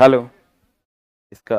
Hello. इसका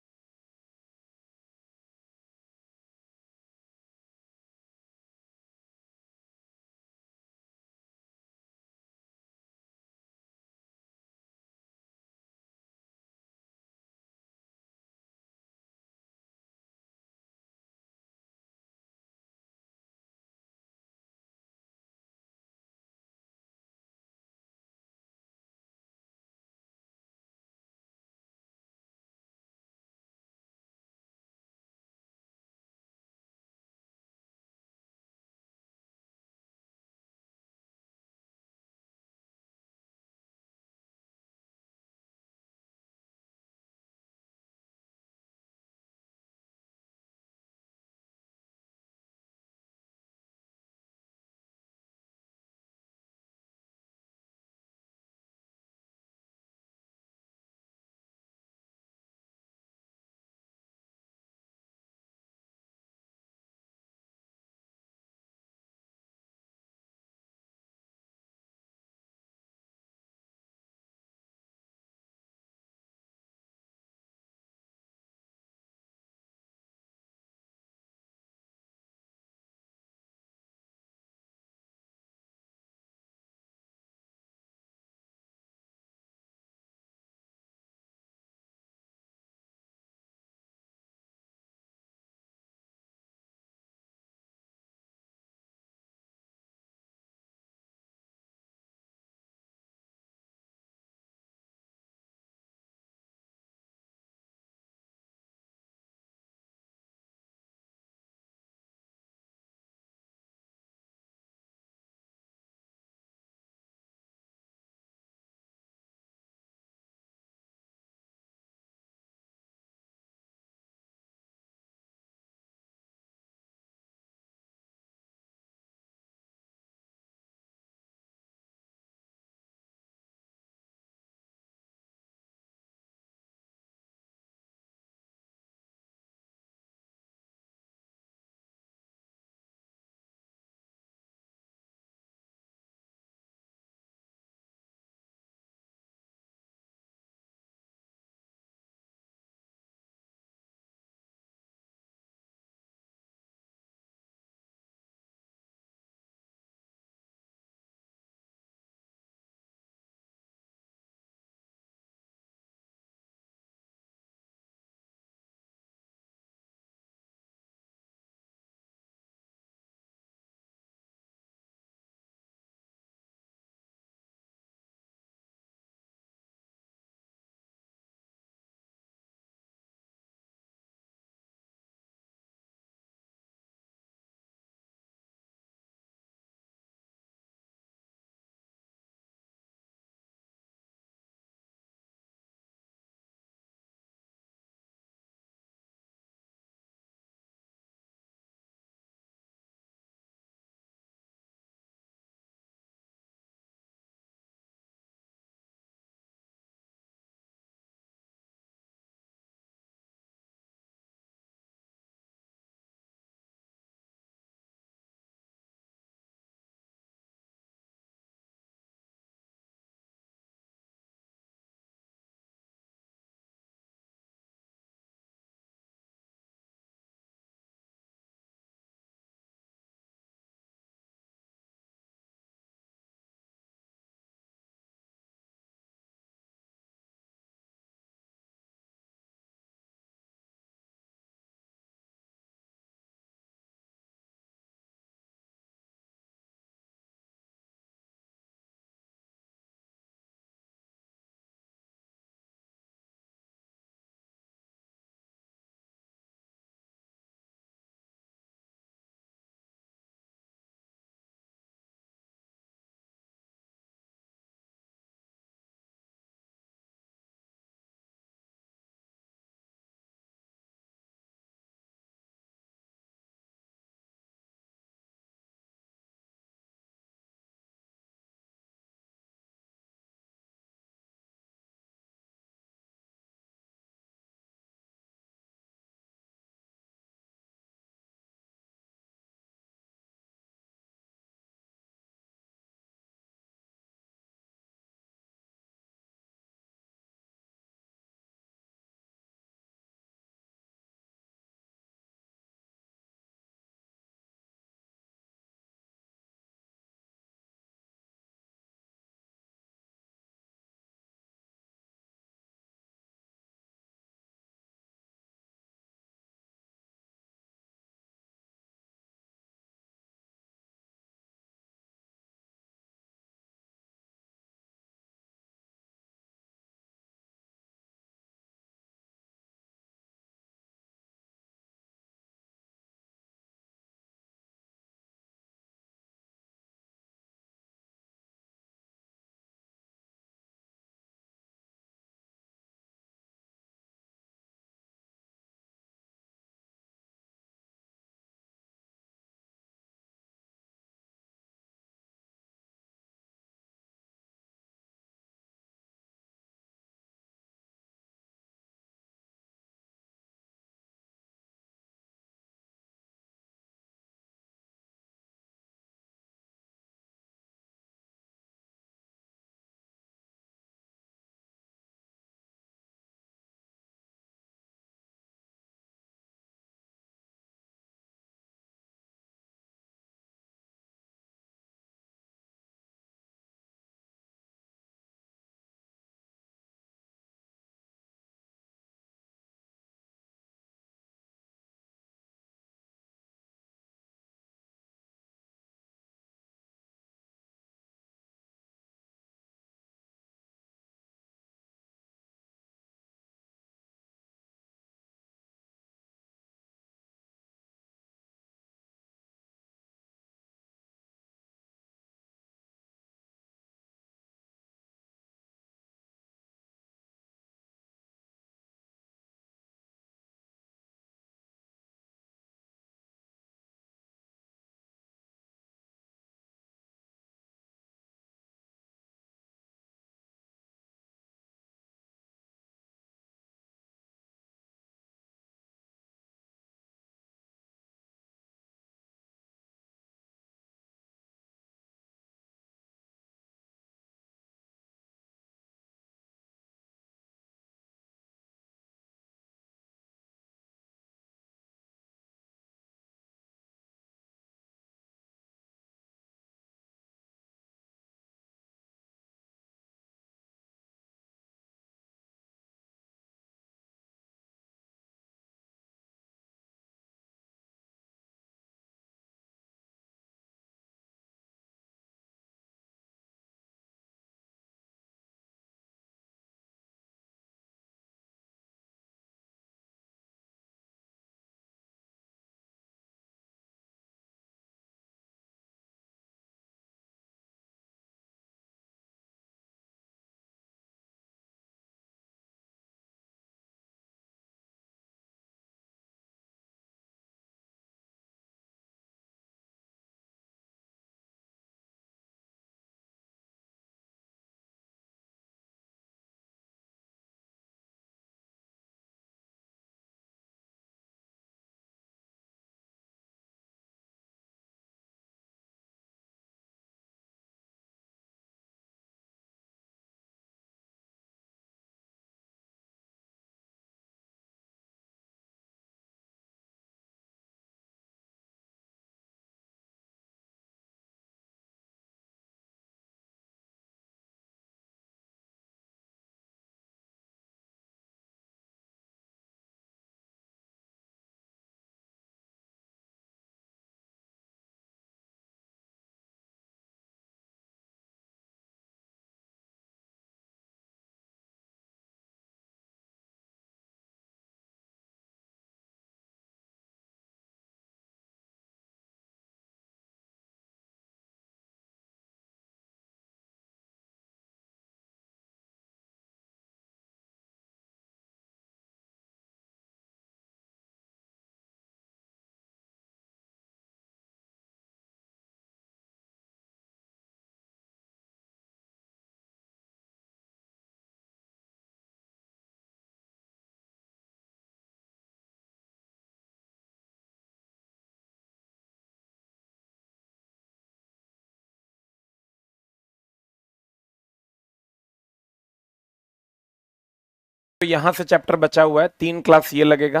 तो यहां से चैप्टर बचा हुआ है, 3 क्लास ये लगेगा,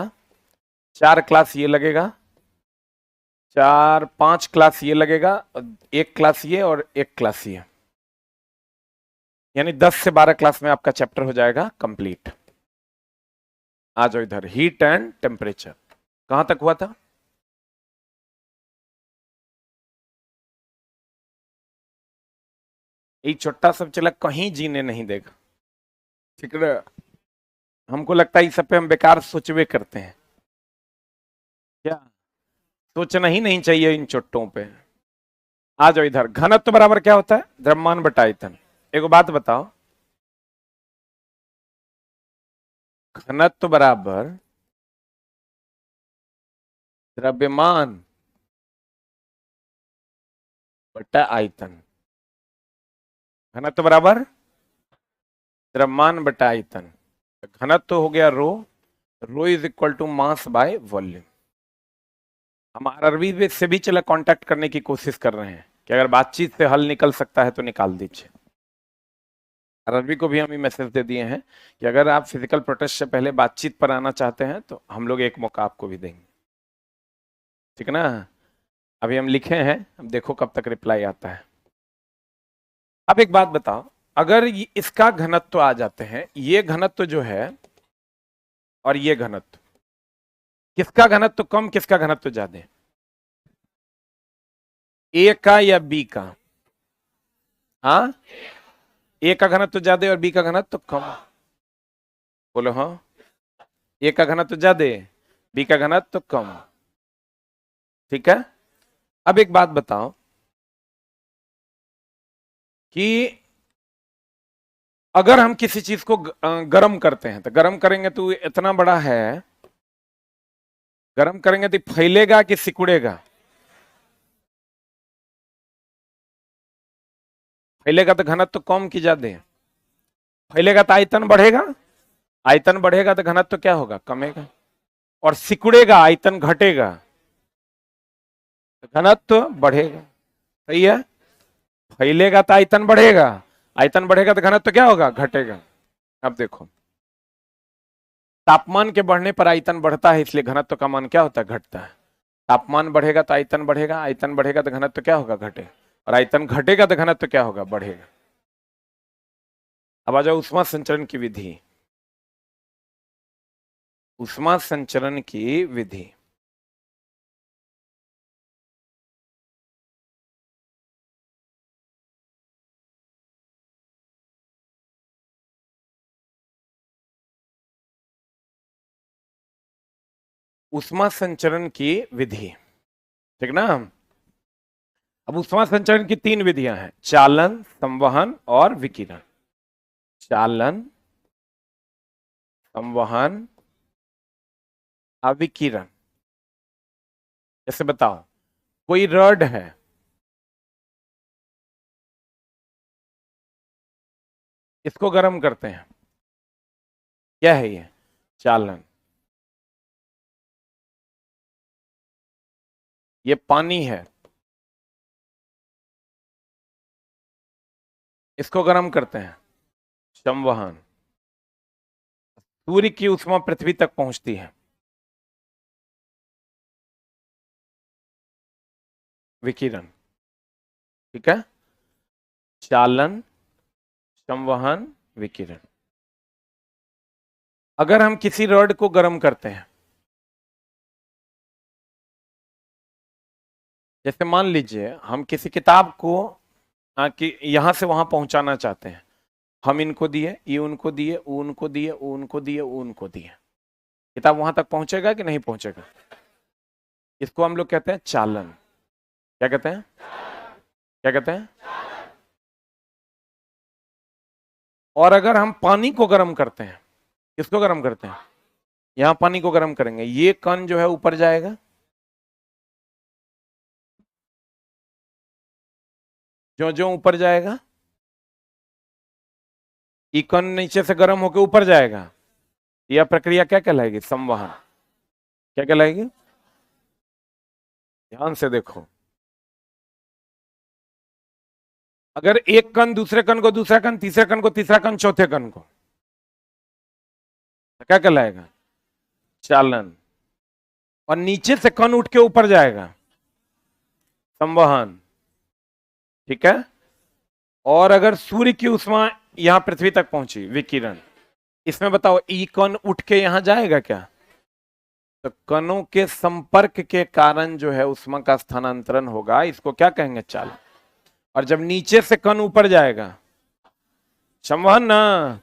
4 क्लास ये लगेगा, 4-5 क्लास ये लगेगा, 1 क्लास ये और 1 क्लास ये, यानी 10 से 12 क्लास में आपका चैप्टर हो जाएगा कंप्लीट। आ जाओ इधर, हीट एंड टेम्परेचर कहां तक हुआ था? ये छोटा सब चला कहीं जीने नहीं देगा, ठीक है। हमको लगता है इस सब पे हम बेकार सोचवे करते हैं, क्या सोचना ही नहीं चाहिए इन चोटों पे। आ जाओ इधर, घनत्व तो बराबर क्या होता है? द्रव्यमान बटा आयतन। एक बात बताओ, घनत्व तो बराबर द्रव्यमान बटा आयतन। घनत्व तो बराबर द्रव्यमान बटा आयतन। घनत्व तो हो गया rho, rho is equal to mass by volume. हम आरआरबी से भी चला कांटेक्ट करने की कोशिश कर रहे हैं कि अगर बातचीत से हल निकल सकता है तो निकाल दीजिए। आरआरबी को भी हम मैसेज दे दिए हैं कि अगर आप फिजिकल प्रोटेस्ट से पहले बातचीत पर आना चाहते हैं तो हम लोग एक मौका आपको भी देंगे, ठीक है ना। अभी हम लिखे हैं, अब देखो कब तक रिप्लाई आता है। अब एक बात बताओ, अगर इसका घनत्व आ जाते हैं, ये घनत्व जो है और ये घनत्व, किसका घनत्व कम किसका घनत्व ज्यादा? ए का या बी का? हाँ, ए का घनत्व ज्यादा और बी का घनत्व कम। बोलो हाँ, ए का घनत्व ज्यादा, बी का घनत्व कम, ठीक है। अब एक बात बताओ कि अगर हम किसी चीज को गर्म करते हैं तो गर्म करेंगे तो इतना बड़ा है, गर्म करेंगे तो फैलेगा कि सिकुड़ेगा? फैलेगा तो घनत्व कम की ज्यादा? फैलेगा तो आयतन बढ़ेगा, आयतन बढ़ेगा तो घनत्व क्या होगा? कमेगा। और सिकुड़ेगा आयतन घटेगा तो घनत्व बढ़ेगा, सही है। फैलेगा तो आयतन बढ़ेगा, आयतन बढ़ेगा तो घनत्व क्या होगा? घटेगा। अब देखो, तापमान के बढ़ने पर आयतन बढ़ता है, इसलिए घनत्व का मान क्या होता है? घटता है। तापमान बढ़ेगा तो आयतन बढ़ेगा, आयतन बढ़ेगा तो घनत्व क्या होगा? घटेगा। और आयतन घटेगा तो घनत्व क्या होगा? बढ़ेगा। अब आ जाओ ऊष्मा संचरण की विधि। ऊष्मा संचरण की विधि, ऊष्मा संचरण की विधि, ठीक ना। अब ऊष्मा संचरण की 3 विधियां हैं, चालन, संवहन और विकिरण। चालन, संवहन, अविकिरण। जैसे बताओ, कोई रड है, इसको गर्म करते हैं, क्या है ये? चालन। ये पानी है, इसको गर्म करते हैं, संवहन। सूर्य की ऊष्मा पृथ्वी तक पहुंचती है, विकिरण, ठीक है। चालन, संवहन, विकिरण। अगर हम किसी रॉड को गर्म करते हैं, जैसे मान लीजिए हम किसी किताब को कि यहां से वहां पहुंचाना चाहते हैं, हम इनको दिए, ये उनको दिए, वो उनको दिए, वो उनको दिए, वो उनको दिए, किताब वहां तक पहुंचेगा कि नहीं पहुंचेगा? इसको हम लोग कहते हैं चालन। क्या कहते हैं? क्या कहते हैं? और अगर हम पानी को गर्म करते हैं, किसको गर्म करते हैं? यहां पानी को गर्म करेंगे, ये कण जो है ऊपर जाएगा, जो जो ऊपर जाएगा, ये कण नीचे से गर्म होकर ऊपर जाएगा। यह प्रक्रिया क्या कहलाएगी? संवहन। क्या कहलाएगी? ध्यान से देखो, अगर एक कण दूसरे कण को, दूसरा कण तीसरे कण को, तीसरा कण चौथे कण को, तो क्या कहलाएगा? चालन। और नीचे से कण उठ के ऊपर जाएगा, संवहन। ठीक है। और अगर सूर्य की उष्मा यहां पृथ्वी तक पहुंची, विकिरण। इसमें बताओ, ई कण उठ के यहां जाएगा क्या? तो कणों के संपर्क के कारण जो है उष्मा का स्थानांतरण होगा, इसको क्या कहेंगे? चालन। और जब नीचे से कण ऊपर जाएगा, संवहन ना।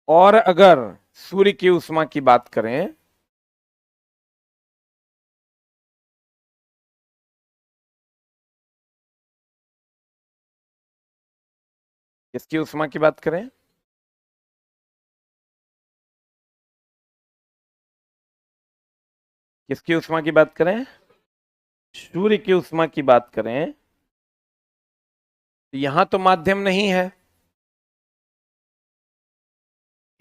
और अगर सूर्य की उष्मा की बात करें, किसकी उष्मा की बात करें? किसकी उष्मा की बात करें? सूर्य की उष्मा की बात करें, यहां तो माध्यम नहीं है।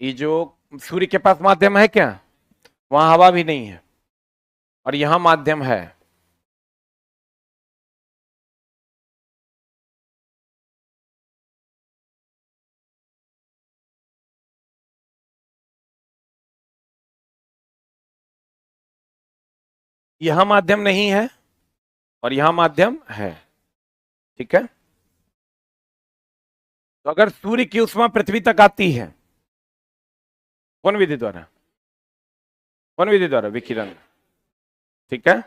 ये जो सूर्य के पास माध्यम है क्या? वहां हवा भी नहीं है, और यहां माध्यम है। यहां माध्यम नहीं है और यहां माध्यम है। ठीक है। तो अगर सूर्य की उष्मा पृथ्वी तक आती है, कौन विधि द्वारा? कौन विधि द्वारा? विकिरण। ठीक है।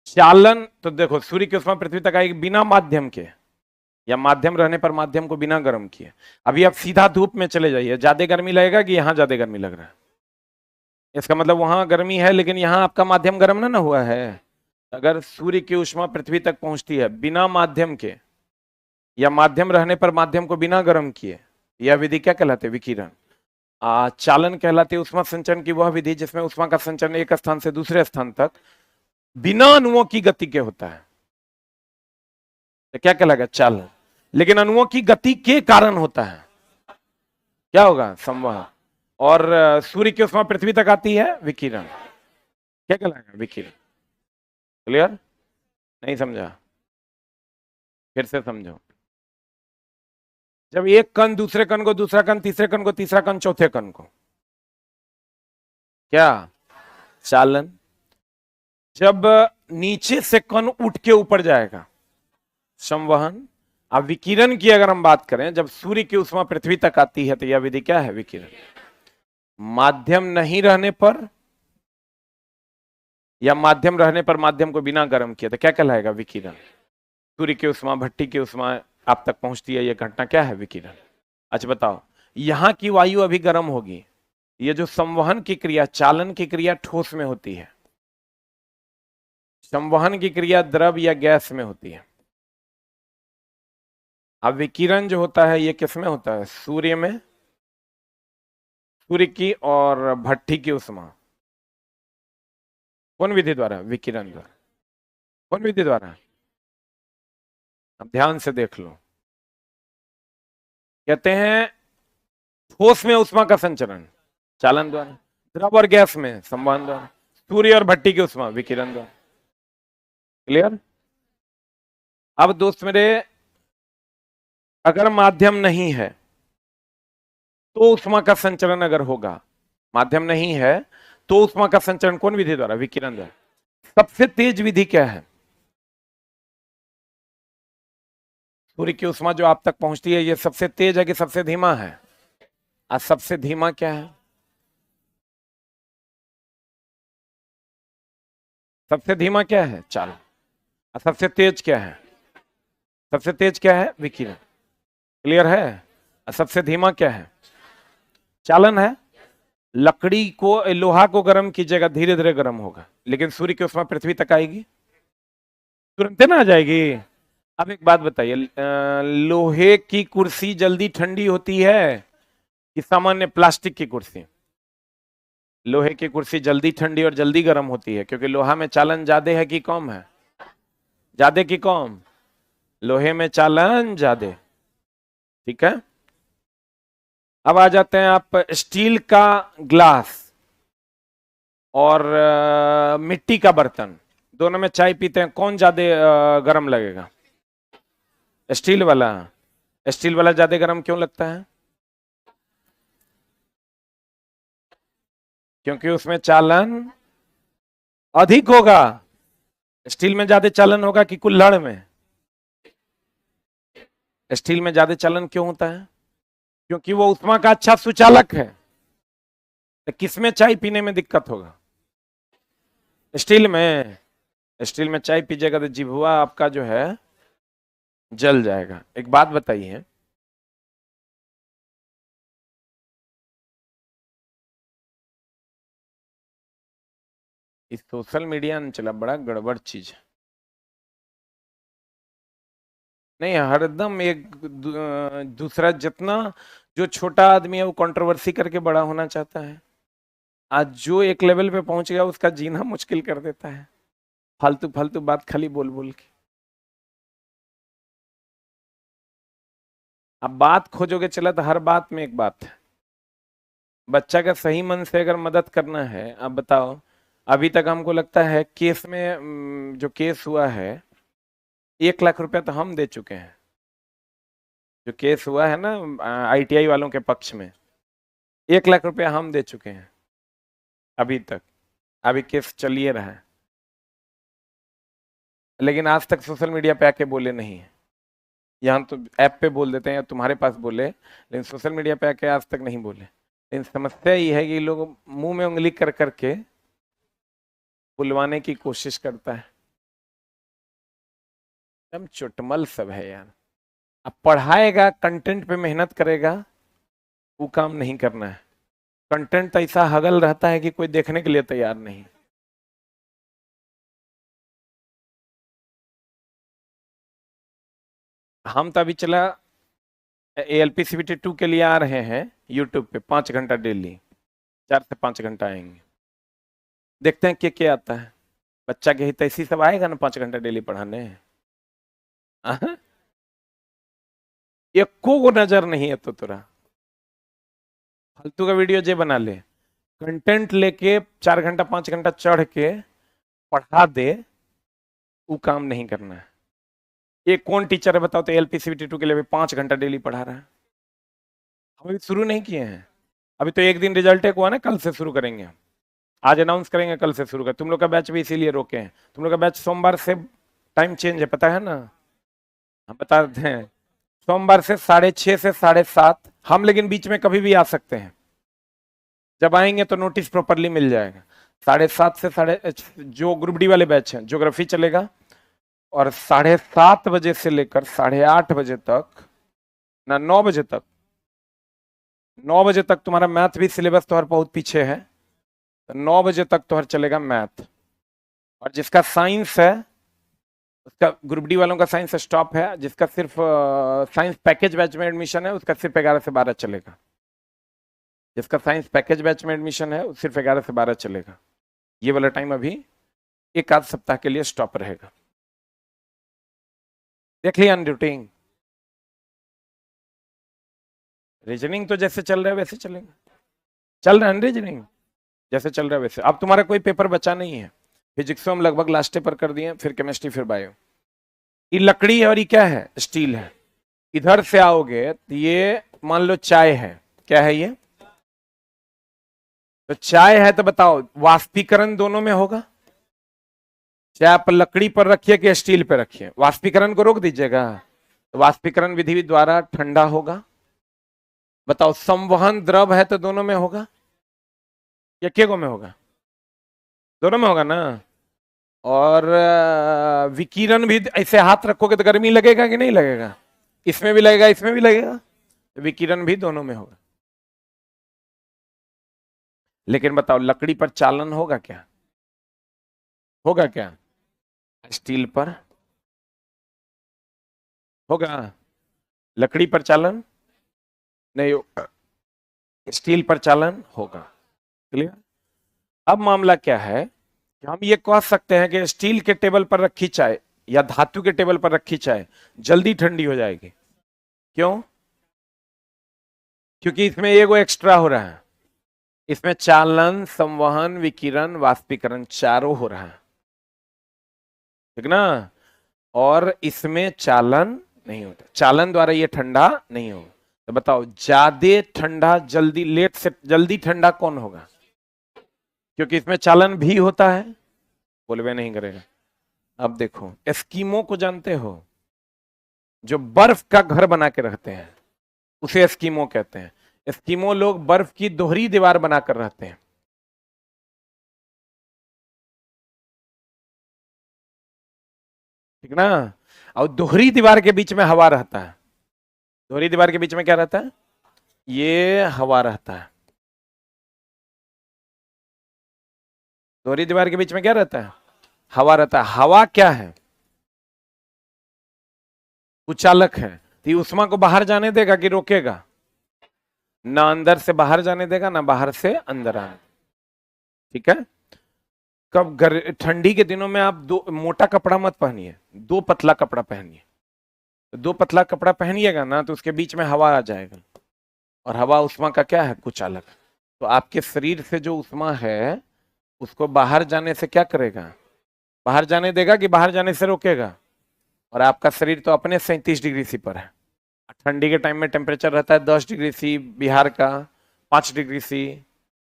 चालन, तो देखो सूर्य की उष्मा पृथ्वी तक आएगी बिना माध्यम के, या माध्यम रहने पर माध्यम को बिना गर्म किए। अभी आप सीधा धूप में चले जाइए, ज्यादा गर्मी लगेगा कि यहां ज्यादा गर्मी लग रहा है? इसका मतलब वहां गर्मी है लेकिन यहां आपका माध्यम गर्म ना हुआ है। अगर सूर्य की उष्मा पृथ्वी तक पहुंचती है बिना माध्यम के, या माध्यम रहने पर माध्यम को बिना गर्म किए, यह विधि क्या कहलाती है? विकिरण। चालन कहलाती है उष्मा संचरण की वह विधि जिसमें उष्मा का संचरण एक स्थान से दूसरे स्थान तक बिना अणुओं की गति के होता है। तो क्या कहलाएगा? चालन। लेकिन अणुओं की गति के कारण होता है, क्या होगा? संवहन। और सूर्य की उष्मा पृथ्वी तक आती है, विकिरण। क्या कहलाएगा? विकिरण। क्लियर? नहीं समझा? फिर से समझो। जब एक कण दूसरे कण को, दूसरा कण तीसरे कण को, तीसरा कण चौथे कण को, क्या? चालन। जब नीचे से कण उठ के ऊपर जाएगा, संवहन। अब विकिरण की अगर हम बात करें, जब सूर्य की उष्मा पृथ्वी तक आती है तो यह विधि क्या है? विकिरण। माध्यम नहीं रहने पर, या माध्यम रहने पर माध्यम को बिना गर्म किया तो क्या कहलाएगा? विकिरण। सूर्य की उष्मा, भट्टी की उष्मा आप तक पहुंचती है, यह घटना क्या है? विकिरण। अच्छा बताओ, यहां की वायु अभी गर्म होगी। ये जो संवहन की क्रिया, चालन की क्रिया ठोस में होती है, संवहन की क्रिया द्रव या गैस में होती है। अब विकिरण जो होता है ये किस में होता है? सूर्य में। सूर्य की और भट्टी की उष्मा कौन विधि द्वारा? विकिरण द्वारा। कौन विधि द्वारा? अब ध्यान से देख लो। कहते हैं ठोस में उष्मा का संचरण चालन द्वारा, द्रव और गैस में संवहन द्वारा, सूर्य और भट्टी की उष्मा विकिरण द्वारा। क्लियर? अब दोस्त मेरे, अगर माध्यम नहीं है तो उष्मा का संचरण अगर होगा, माध्यम नहीं है तो उष्मा का संचरण कौन विधि द्वारा? विकिरण द्वारा। सबसे तेज विधि क्या है? सूर्य की उष्मा जो आप तक पहुंचती है, ये सबसे तेज है कि सबसे धीमा है? आज सबसे धीमा क्या है? सबसे धीमा क्या है? चालन। और सबसे तेज क्या है? सबसे तेज क्या है? विकिरण। क्लियर है? और सबसे धीमा क्या है? चालन है। लकड़ी को, लोहा को गर्म कीजिएगा, धीरे धीरे गर्म होगा, लेकिन सूर्य की उष्मा पृथ्वी तक आएगी, तुरंत ना आ जाएगी। अब एक बात बताइए, लोहे की कुर्सी जल्दी ठंडी होती है कि सामान्य प्लास्टिक की कुर्सी? लोहे की कुर्सी जल्दी ठंडी और जल्दी गर्म होती है, क्योंकि लोहा में चालन ज्यादा है कि कम है? ज्यादा की कम? लोहे में चालन ज्यादा। ठीक है। अब आ जाते हैं आप, स्टील का ग्लास और मिट्टी का बर्तन, दोनों में चाय पीते हैं, कौन ज्यादा गर्म लगेगा? स्टील वाला। स्टील वाला ज्यादा गर्म क्यों लगता है? क्योंकि उसमें चालन अधिक होगा। स्टील में ज्यादा चालन होगा कि कुल्हड़ में? स्टील में ज्यादा चालन क्यों होता है? क्योंकि वो ऊष्मा का अच्छा सुचालक है। तो किसमें चाय पीने में दिक्कत होगा? स्टील में। स्टील में चाय पीजिएगा तो जिभुआ आपका जो है जल जाएगा। एक बात बताइए, इस सोशल मीडिया ने चला बड़ा गड़बड़ चीज है। नहीं, हरदम एक दूसरा, जितना जो छोटा आदमी है वो कंट्रोवर्सी करके बड़ा होना चाहता है। आज जो एक लेवल पे पहुंच गया उसका जीना मुश्किल कर देता है, फालतू फालतू बात खाली बोल बोल के। अब बात खोजोगे चला तो हर बात में एक बात है। बच्चा का सही मन से अगर मदद करना है, अब बताओ, अभी तक हमको लगता है केस में जो केस हुआ है 1 लाख रुपया तो हम दे चुके हैं। जो केस हुआ है ना ITI वालों के पक्ष में, 1 लाख रुपया हम दे चुके हैं अभी तक। अभी केस चलिए रहा है, लेकिन आज तक सोशल मीडिया पे आके बोले नहीं है। यहाँ तो ऐप पे बोल देते हैं या तुम्हारे पास बोले, लेकिन सोशल मीडिया पे आके आज तक नहीं बोले। लेकिन समस्या ये है कि लोग मुंह में उंगली कर करके बुलवाने की कोशिश करता है। एकदम चुटमल सब है यार। अब पढ़ाएगा, कंटेंट पे मेहनत करेगा, वो काम नहीं करना है। कंटेंट तो ऐसा हगल रहता है कि कोई देखने के लिए तैयार नहीं। हम तो अभी चला ALP CBT 2 के लिए आ रहे हैं यूट्यूब पे 5 घंटा डेली, 4 से 5 घंटा आएंगे। देखते हैं क्या आता है। बच्चा के हित ऐसी सब आएगा ना 5 घंटा डेली पढ़ाने। एको को नजर नहीं है तो तुरा फालतू का वीडियो जे बना ले, कंटेंट लेके 4 घंटा 5 घंटा चढ़ के पढ़ा दे, वो काम नहीं करना है। ये कौन टीचर है बताओ तो ALP CBT 2 के लिए 5 घंटा डेली पढ़ा रहा है। हम अभी शुरू नहीं किए हैं, अभी तो एक दिन रिजल्ट एक हुआ ना, कल से शुरू करेंगे। आज अनाउंस करेंगे, कल से शुरू कर। तुम लोग का बैच भी इसीलिए रोके हैं। तुम लोग का बैच सोमवार से टाइम चेंज है, पता है ना? हम बता देते हैं, सोमवार से 6:30 से 7:30 हम, लेकिन बीच में कभी भी आ सकते हैं। जब आएंगे तो नोटिस प्रॉपरली मिल जाएगा। 7:30 से जो ग्रुप डी वाले बैच हैं, ज्योग्राफी चलेगा, और 7:30 बजे से लेकर 8:30 बजे तक ना 9 बजे तक, 9 बजे तक तुम्हारा मैथ भी सिलेबस तुम्हारा बहुत पीछे है, तो 9 बजे तक तुम्हारा चलेगा मैथ। और जिसका साइंस है उसका, ग्रुप डी वालों का साइंस स्टॉप है। जिसका सिर्फ साइंस पैकेज बैच में एडमिशन है उसका सिर्फ 11 से 12 चलेगा। जिसका साइंस पैकेज बैच में एडमिशन है वो सिर्फ 11 से 12 चलेगा। ये वाला टाइम अभी एक आध सप्ताह के लिए स्टॉप रहेगा। देख लिया रूटीन। रीजनिंग तो जैसे चल रहा है वैसे चलेगा, चल रहा है रीजनिंग जैसे चल रहा है वैसे। अब तुम्हारा कोई पेपर बचा नहीं है। फिजिक्स हम लगभग लास्ट पेपर कर दिए, फिर केमिस्ट्री, फिर बायो। ये लकड़ी है और ये क्या है? स्टील है। इधर से आओगे तो ये मान लो चाय है। क्या है ये? तो चाय है, तो बताओ वाष्पीकरण दोनों में होगा। चाय आप लकड़ी पर रखिए कि स्टील पर रखिए, वाष्पीकरण को रोक दीजिएगा तो वाष्पीकरण विधि द्वारा ठंडा होगा। बताओ संवहन द्रव है तो दोनों में होगा या केगो में होगा? दोनों में होगा ना। और विकिरण भी ऐसे हाथ रखोगे तो गर्मी लगेगा कि नहीं लगेगा? इसमें भी लगेगा, इसमें भी लगेगा। विकिरण भी दोनों में होगा। लेकिन बताओ लकड़ी पर चालन होगा क्या? होगा क्या? स्टील पर होगा? लकड़ी पर चालन नहीं होगा, स्टील पर चालन होगा। क्लियर? अब मामला क्या है कि हम ये कह सकते हैं कि स्टील के टेबल पर रखी चाय या धातु के टेबल पर रखी चाय जल्दी ठंडी हो जाएगी। क्यों? क्योंकि इसमें एगो एक्स्ट्रा हो रहा है। इसमें चालन, संवहन, विकिरण, वाष्पीकरण चारों हो रहा है, ठीक ना? और इसमें चालन नहीं होता, चालन द्वारा ये ठंडा नहीं होगा। तो बताओ ज्यादा ठंडा जल्दी, लेट से जल्दी ठंडा कौन होगा? क्योंकि इसमें चालन भी होता है, बोलवे नहीं करेगा। अब देखो एस्कीमो को जानते हो, जो बर्फ का घर बना के रहते हैं उसे एस्कीमो कहते हैं। एस्कीमो लोग बर्फ की दोहरी दीवार बनाकर रहते हैं। ठीक ना। और दोहरी दीवार के बीच में हवा रहता है। दोहरी दीवार के बीच में क्या रहता है? ये हवा रहता है। दोहरी दीवार के बीच में क्या रहता है? हवा रहता है। हवा क्या है? कुचालक है। तो ये उष्मा को बाहर जाने देगा कि रोकेगा? ना अंदर से बाहर जाने देगा, ना बाहर से अंदर आने। ठीक है। कब ठंडी के दिनों में आप दो मोटा कपड़ा मत पहनिए, दो पतला कपड़ा पहनिए। तो दो पतला कपड़ा पहनिएगा ना तो उसके बीच में हवा आ जाएगा, और हवा उष्मा का क्या है? कुचालक। तो आपके शरीर से जो उष्मा है उसको बाहर जाने से क्या करेगा? बाहर जाने देगा कि बाहर जाने से रोकेगा? और आपका शरीर तो अपने 37 डिग्री सी पर है। ठंडी के टाइम में टेम्परेचर रहता है 10 डिग्री सी, बिहार का 5 डिग्री सी।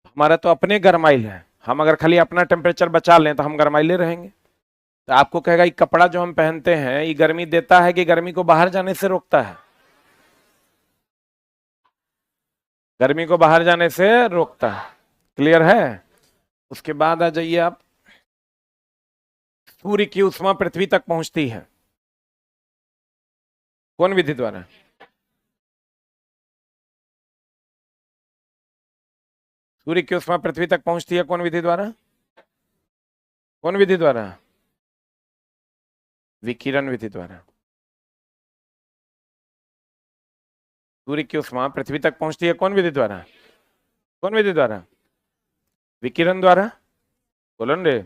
हमारा तो अपने गरमाइल है। हम अगर खाली अपना टेम्परेचर बचा लें तो हम गरमाइले रहेंगे। तो आपको कहेगा ये कपड़ा जो हम पहनते हैं ये गर्मी देता है कि गर्मी को बाहर जाने से रोकता है? गर्मी को बाहर जाने से रोकता है। क्लियर है? उसके बाद आ जाइए आप, सूर्य की उष्मा पृथ्वी तक पहुंचती है कौन विधि द्वारा? सूर्य की उष्मा पृथ्वी तक पहुंचती है कौन विधि द्वारा? कौन विधि द्वारा? विकिरण विधि द्वारा। सूर्य की उष्मा पृथ्वी तक पहुंचती है कौन विधि द्वारा? कौन विधि द्वारा? विकिरण द्वारा। बोलो रे।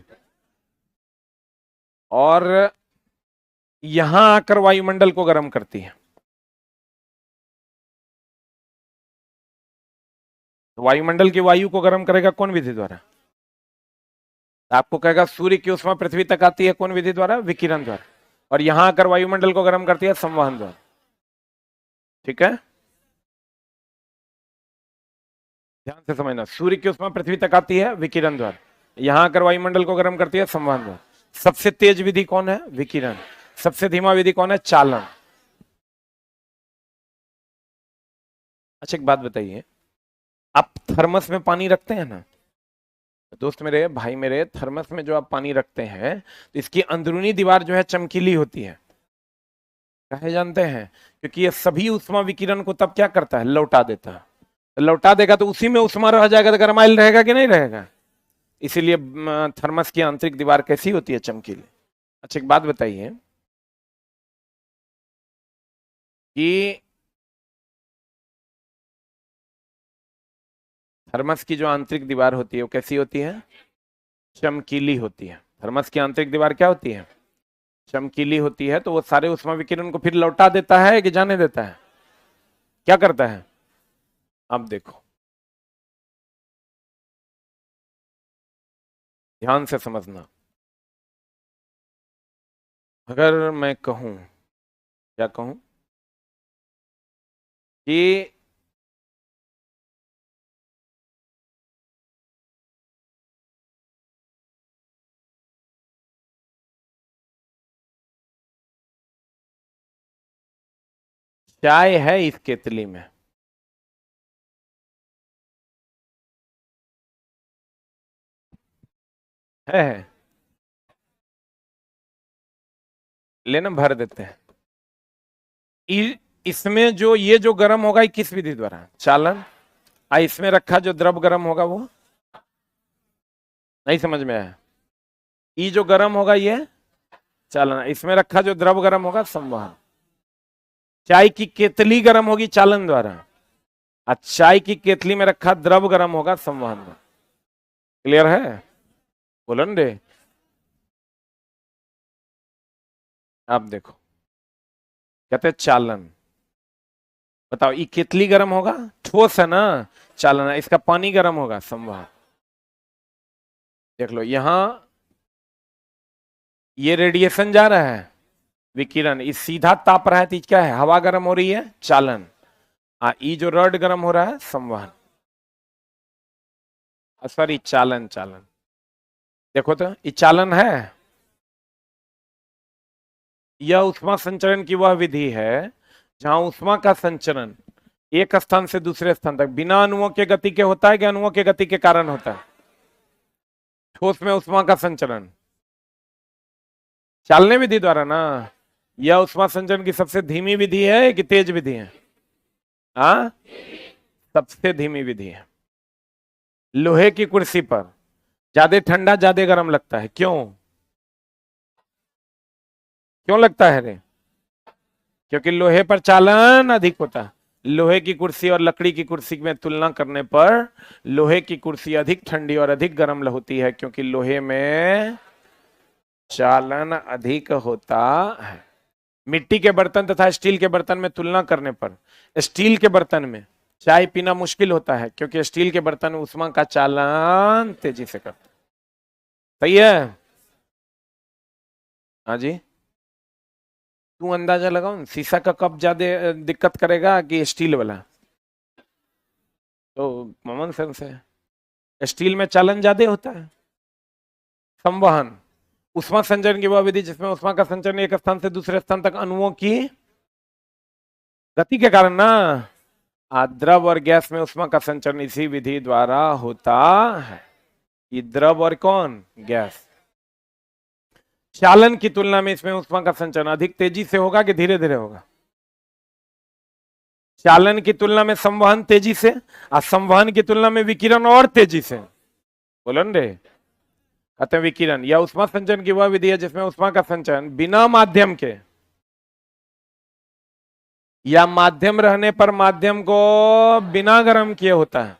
और यहां आकर वायुमंडल को गर्म करती है। वायुमंडल की वायु को गर्म करेगा कौन विधि द्वारा? आपको कहेगा सूर्य की उष्मा पृथ्वी तक आती है कौन विधि द्वारा? विकिरण द्वारा। और यहां आकर वायुमंडल को गर्म करती है संवहन द्वारा। ठीक है, ध्यान से समझना। सूर्य की उष्मा पृथ्वी तक आती है विकिरण द्वारा, यहां आकर वायुमंडल को गर्म करती है संवहन द्वारा। सबसे तेज विधि कौन है? विकिरण। सबसे धीमा विधि कौन है? चालन। अच्छा एक बात बताइए, आप थर्मस में पानी रखते हैं ना, दोस्त मेरे, भाई मेरे, थर्मस में जो आप पानी रखते हैं तो इसकी अंदरूनी दीवार जो है चमकीली होती है। कहे जानते हैं? क्योंकि ये सभी उष्मा विकिरण को तब क्या करता है? लौटा देता है। तो लौटा देगा तो उसी में उष्मा रह जाएगा, तो गरमाइल रहेगा कि नहीं रहेगा? इसीलिए थर्मस की आंतरिक दीवार कैसी होती है? चमकीली। अच्छा एक बात बताइए कि थर्मस की जो आंतरिक दीवार होती है वो कैसी होती है? चमकीली होती है। थर्मस की आंतरिक दीवार क्या होती है? चमकीली होती है। तो वो सारे उष्मा विकिरण को फिर लौटा देता है कि जाने देता है? क्या करता है? अब देखो, ध्यान से समझना। अगर मैं कहूं, क्या कहूं कि चाय है इस केतली में, है लेना भर देते हैं। इसमें जो ये जो गर्म होगा ये किस विधि द्वारा? चालन। इसमें रखा जो द्रव गर्म होगा वो? नहीं समझ में आया? ये जो गर्म होगा ये चालन, इसमें रखा जो द्रव गर्म होगा संवहन। चाय की केतली गर्म होगी चालन द्वारा, और चाय की केतली में रखा द्रव गर्म होगा संवहन द्वारा। क्लियर है? बोलो न रे। आप देखो, कहते हैं चालन। बताओ, ये केतली गर्म होगा, ठोस है ना, चालन है। इसका पानी गर्म होगा, संवहन। देख लो यहां ये रेडिएशन जा रहा है, विकिरण। इस सीधा ताप रहा है तो क्या है? हवा गर्म हो रही है, चालन। ये जो रड गर्म हो रहा है, संवहन। सॉरी, चालन, चालन। देखो तो ये चालन है। यह ऊष्मा संचरण की वह विधि है जहां ऊष्मा का संचरण एक स्थान से दूसरे स्थान तक बिना अणुओं के गति के होता है कि अणुओं के गति के कारण होता है? ठोस में ऊष्मा का संचरण चालने विधि द्वारा ना। यह ऊष्मा संचरण की सबसे धीमी विधि है कि तेज विधि है? हाँ, सबसे धीमी विधि है। लोहे की कुर्सी पर ज्यादा ठंडा ज्यादा गर्म लगता है, क्यों? क्यों लगता है रे? क्योंकि लोहे पर चालन अधिक होता है। लोहे की कुर्सी और लकड़ी की कुर्सी में तुलना करने पर लोहे की कुर्सी अधिक ठंडी और अधिक गर्म होती है, क्योंकि लोहे में चालन अधिक होता है। मिट्टी के बर्तन तथा स्टील के बर्तन में तुलना करने पर स्टील के बर्तन में चाय पीना मुश्किल होता है, क्योंकि स्टील के बर्तन उष्मा का चालन तेजी से करता है। सही है? हाँ जी। तू अंदाजा लगाओ ना, शीशा का कप ज्यादा दिक्कत करेगा कि स्टील वाला? तो कॉमन सेंस है, स्टील में चालन ज्यादा होता है। संवहन उष्मा संचरण की वह विधि जिसमें उष्मा का संचरण एक स्थान से दूसरे स्थान तक अणुओं की गति के कारण ना। द्रव और गैस में उष्मा का संचरण इसी विधि द्वारा होता है। ये द्रव और कौन? गैस। चालन की तुलना में इसमें उष्मा का संचरण अधिक तेजी से होगा कि धीरे धीरे होगा? चालन की तुलना में संवहन तेजी से और संवहन की तुलना में विकिरण और तेजी से। बोलो रे। कहते हैं विकिरण या उष्मा संचरण की वह विधि है जिसमें उष्मा का संचरण बिना माध्यम के या माध्यम रहने पर माध्यम को बिना गर्म किए होता है।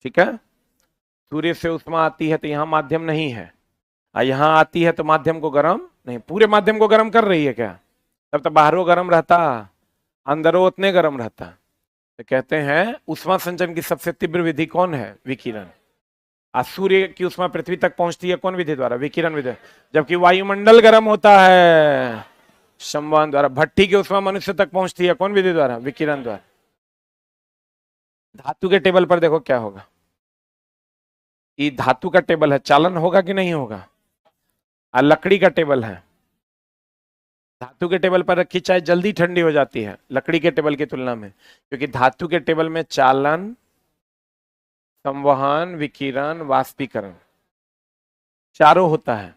ठीक है? सूर्य से उष्मा आती है तो यहां माध्यम नहीं है, और यहां आती है तो माध्यम को गर्म नहीं, पूरे माध्यम को गर्म कर रही है क्या? तब तो बाहरों गर्म रहता, अंदरों उतने गर्म रहता। तो कहते हैं उष्मा संचरण की सबसे तीव्र विधि कौन है? विकिरण। आज सूर्य की उष्मा पृथ्वी तक पहुंचती है कौन विधि द्वारा? विकिरण विधि। जबकि वायुमंडल गर्म होता है संवहन द्वारा। भट्टी की उष्मा मनुष्य तक पहुंचती है कौन विधि द्वारा? विकिरण द्वारा। धातु के टेबल पर देखो क्या होगा। ये धातु का टेबल है, चालन होगा कि नहीं होगा? और लकड़ी का टेबल है, धातु के टेबल पर रखी चाय जल्दी ठंडी हो जाती है लकड़ी के टेबल की तुलना में, क्योंकि धातु के टेबल में चालन, संवहन, विकिरण, वाष्पीकरण चारों होता है,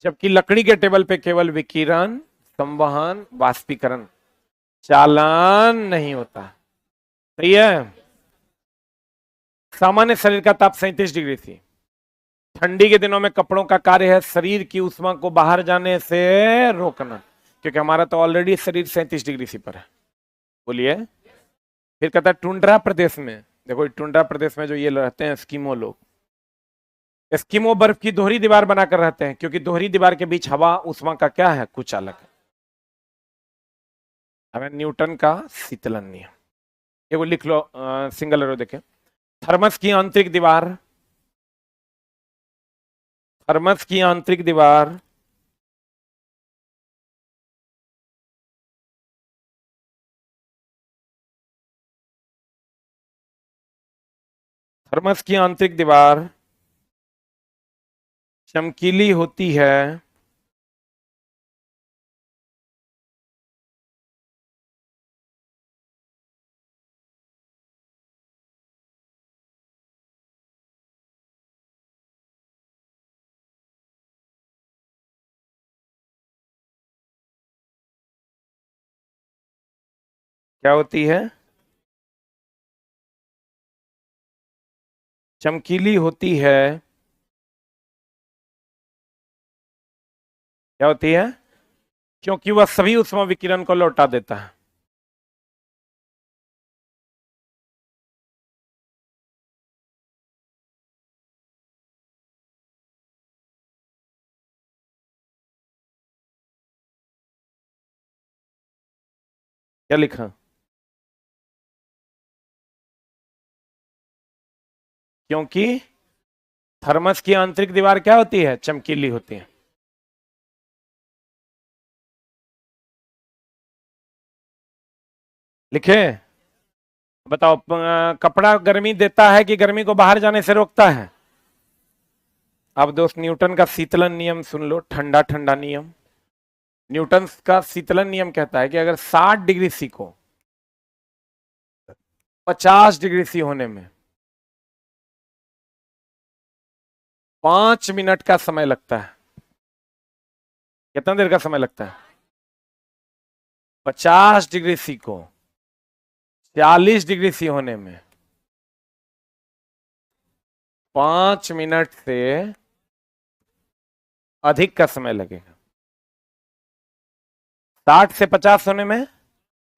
जबकि लकड़ी के टेबल पे केवल विकिरण, संवहन, वाष्पीकरण, चालन नहीं होता। सही है? सामान्य शरीर का ताप 37 डिग्री थी। ठंडी के दिनों में कपड़ों का कार्य है शरीर की उष्मा को बाहर जाने से रोकना, क्योंकि हमारा तो ऑलरेडी शरीर 37 डिग्री सी पर है। बोलिए। फिर कहता है टुंड्रा प्रदेश में, देखो टुंड्रा प्रदेश में जो ये रहते हैं एस्किमो लोग, एस्किमो बर्फ की दोहरी दीवार बनाकर रहते हैं, क्योंकि दोहरी दीवार के बीच हवा उष्मा का क्या है? कुछ अलग है। हमें न्यूटन का शीतलन नियम ये वो लिख लो, सिंगल एरो देखें। थर्मस की आंतरिक दीवार, थर्मस की आंतरिक दीवार थर्मस की आंतरिक दीवार चमकीली होती है क्या होती है? चमकीली होती है। क्या होती है? क्योंकि वह सभी उष्मा विकिरण को लौटा देता है। क्या लिखा? क्योंकि थर्मस की आंतरिक दीवार क्या होती है? चमकीली होती है। लिखे? बताओ, कपड़ा गर्मी देता है कि गर्मी को बाहर जाने से रोकता है? अब दोस्त न्यूटन का शीतलन नियम सुन लो, ठंडा ठंडा नियम। न्यूटन का शीतलन नियम कहता है कि अगर 60 डिग्री सी को 50 डिग्री सी होने में 5 मिनट का समय लगता है। कितना देर का समय लगता है? 50 डिग्री सी को 40 डिग्री सी होने में 5 मिनट से अधिक का समय लगेगा। 60 से 50 होने में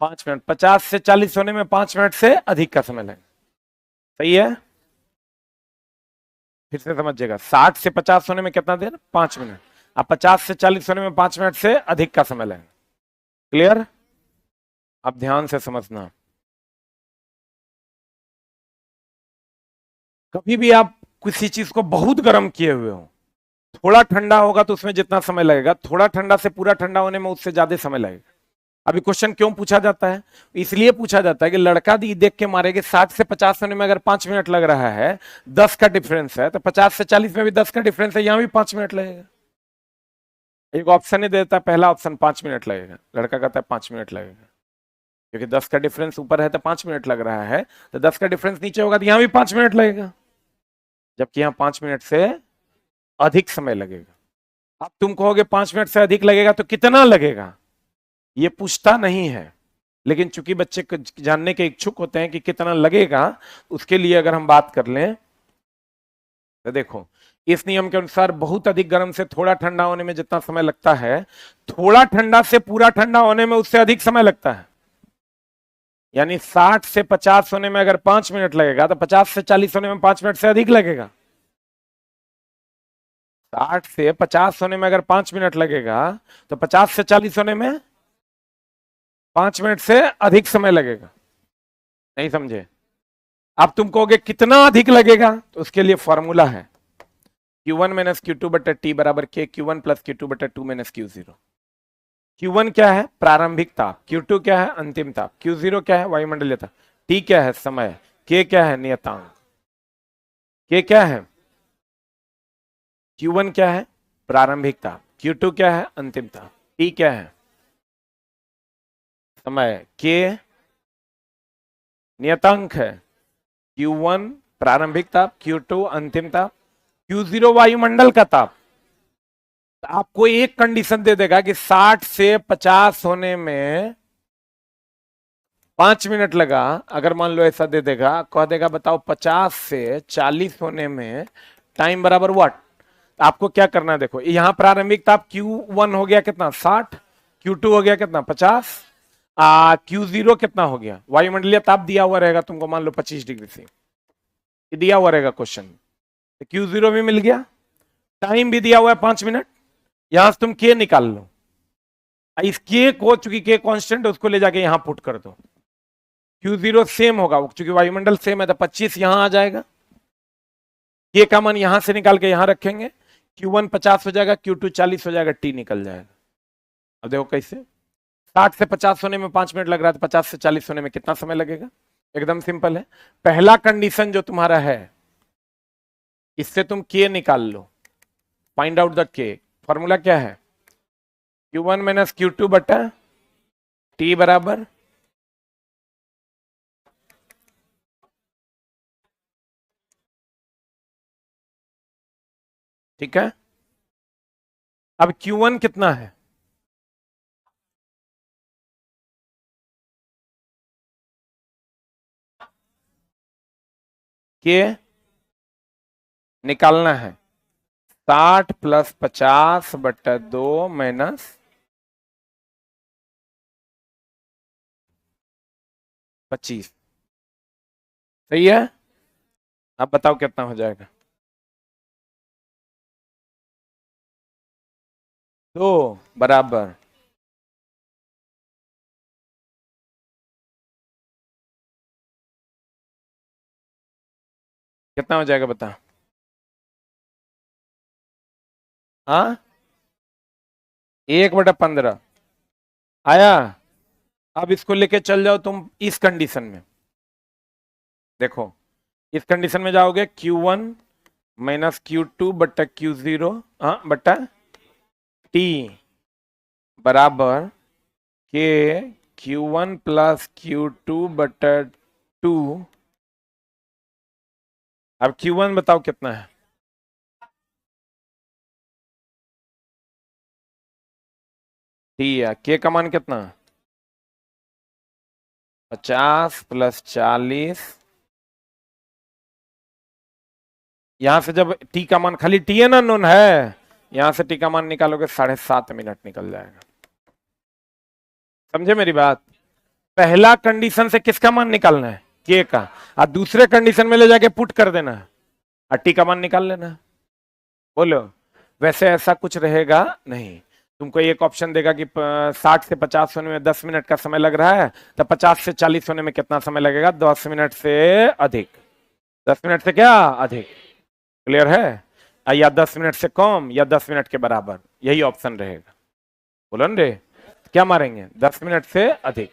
5 मिनट, 50 से 40 होने में 5 मिनट से अधिक का समय लगेगा। सही है? फिर से समझिएगा, 60 से 50 होने में कितना देर? 5 मिनट। अब 50 से 40 होने में 5 मिनट से अधिक का समय लगेगा। क्लियर? अब ध्यान से समझना, कभी भी आप किसी चीज को बहुत गर्म किए हुए हो, थोड़ा ठंडा होगा तो उसमें जितना समय लगेगा, थोड़ा ठंडा से पूरा ठंडा होने में उससे ज्यादा समय लगेगा। अभी क्वेश्चन क्यों पूछा जाता है? इसलिए पूछा जाता है कि लड़का दी देख के मारेगा, 60 से 50 होने में अगर 5 मिनट लग रहा है, 10 का डिफरेंस है, तो 50 से 40 में भी 10 का डिफरेंस है, यहां भी 5 मिनट लगेगा। एक ऑप्शन ही देता है, पहला ऑप्शन 5 मिनट लगेगा, लड़का कहता है 5 मिनट लगेगा, क्योंकि 10 का डिफरेंस ऊपर है तो 5 मिनट लग रहा है, तो 10 का डिफरेंस नीचे होगा तो यहां भी 5 मिनट लगेगा, जबकि यहां 5 मिनट से अधिक समय लगेगा। अब तुम कहोगे 5 मिनट से अधिक लगेगा तो कितना लगेगा, ये पूछता नहीं है, लेकिन चूंकि बच्चे जानने के इच्छुक होते हैं कि कितना लगेगा, उसके लिए अगर हम बात कर लें तो देखो, इस नियम के अनुसार बहुत अधिक गर्म से थोड़ा ठंडा होने में जितना समय लगता है, थोड़ा ठंडा से पूरा ठंडा होने में उससे अधिक समय लगता है। यानी 60 से 50 होने में अगर 5 मिनट लगेगा, तो 50 से 40 होने में 5 मिनट से अधिक लगेगा। 60 से 50 होने में अगर 5 मिनट लगेगा, तो 50 से 40 होने में 5 मिनट से अधिक समय लगेगा। नहीं समझे? अब तुम कहोगे कितना अधिक लगेगा, तो उसके लिए फॉर्मूला है Q1 माइनस Q2 बटा T बराबर K Q1 प्लस Q2 बटा 2 माइनस Q0। Q1 क्या है? प्रारंभिक ताप। Q2 क्या है? अंतिम ताप। Q0 क्या है? वायुमंडलीय ताप। T क्या है? समय। K क्या है? नियतांक। K क्या है? Q1 क्या है? प्रारंभिक ताप। Q2 क्या है? अंतिम ताप। T क्या है? समय। K नियतांक है। Q1 प्रारंभिक ताप, Q2 अंतिम ताप, Q0 वायुमंडल का ताप। आपको एक कंडीशन दे देगा कि 60 से 50 होने में 5 मिनट लगा, अगर मान लो ऐसा दे देगा, कह देगा बताओ 50 से 40 होने में टाइम बराबर व्हाट। आपको क्या करना है, देखो यहां प्रारंभिक ताप Q1 हो गया कितना? 60। Q2 हो गया कितना? 50। Q0 कितना हो गया? वायुमंडलीय ताप दिया हुआ रहेगा तुमको, मान लो 25 डिग्री से दिया हुआ रहेगा क्वेश्चन, तो Q0 भी मिल गया, टाइम भी दिया हुआ है 5 मिनट। यहां से तुम के निकाल लो, इस के को, चूंकि के कांस्टेंट, उसको ले जाके यहां पुट कर दो। Q0 सेम होगा, चूंकि वायुमंडल सेम है तो 25 यहां आ जाएगा, के का मान यहां से निकाल के यहां रखेंगे, Q1 50 हो जाएगा, Q2 40 हो जाएगा, T निकल जाएगा। अब देखो कैसे, 60 से 50 होने में 5 मिनट लग रहा है, तो 50 से 40 होने में कितना समय लगेगा? एकदम सिंपल है, पहला कंडीशन जो तुम्हारा है, इससे तुम के निकाल लो, फाइंड आउट द के। फॉर्मूला क्या है? Q1 माइनस Q2 बटा T बराबर, ठीक है। अब Q1 कितना है? के निकालना है, 60 प्लस 50 बटा 2 माइनस 25। सही है? अब बताओ कितना हो जाएगा? 2 बराबर कितना हो जाएगा बता? हाँ, 1/15 आया। अब इसको लेके चल जाओ तुम इस कंडीशन में, देखो इस कंडीशन में जाओगे Q1 माइनस Q2 बट्टा Q0 बट्टा T बराबर के Q1 प्लस Q2 बट्टा 2। अब Q1 बताओ कितना है? T है। K का मान कितना? 50 प्लस 40। यहां से जब T का मान खाली T है ना, नोन है, यहां से T का मान निकालोगे 7.5 मिनट निकल जाएगा। समझे मेरी बात? पहला कंडीशन से किसका मान निकालना है? K का। और दूसरे कंडीशन में ले जाके पुट कर देना है और T का मान निकाल लेना है। बोलो। वैसे ऐसा कुछ रहेगा नहीं। तुमको एक ऑप्शन देगा कि 60 से 50 होने में 10 मिनट का समय लग रहा है, तो 50 से 40 होने में कितना समय लगेगा? 10 मिनट से अधिक। 10 मिनट से क्या अधिक? क्लियर है? या 10 मिनट से कम या 10 मिनट के बराबर, यही ऑप्शन रहेगा। बोलो न रे, क्या मारेंगे? 10 मिनट से अधिक।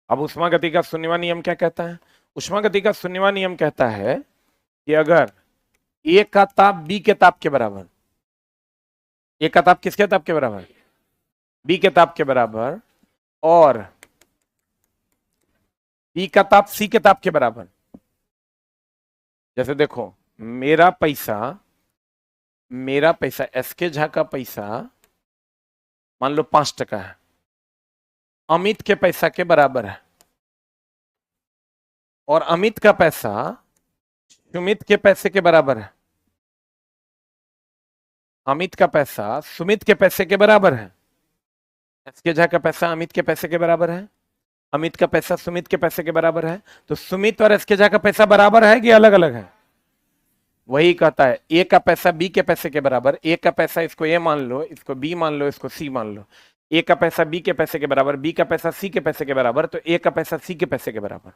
अब उष्मागति का शून्यवा नियम क्या कहता है? उष्मागति का शून्यवा नियम कहता है कि अगर ए का ताप बी के ताप के बराबर, ए का ताप किसके ताप के बराबर? बी के ताप के बराबर, और बी का ताप सी के ताप के बराबर। जैसे देखो, मेरा पैसा एसके झा का पैसा मान लो 5 टका है, अमित के पैसा के बराबर है, और अमित का पैसा सुमित के पैसे के बराबर है। अमित का पैसा सुमित के पैसे के बराबर है। एसके झा का पैसा अमित के पैसे के बराबर है, अमित का पैसा सुमित के पैसे के बराबर है। तो सुमित और एसके झा का पैसा बराबर है कि अलग अलग है? वही कहता है ए का पैसा बी के पैसे के बराबर। ए का पैसा, इसको ए मान लो, इसको बी मान लो, इसको सी मान लो। ए का पैसा बी के पैसे के बराबर, बी का पैसा सी के पैसे के बराबर, तो ए का पैसा सी के पैसे के बराबर।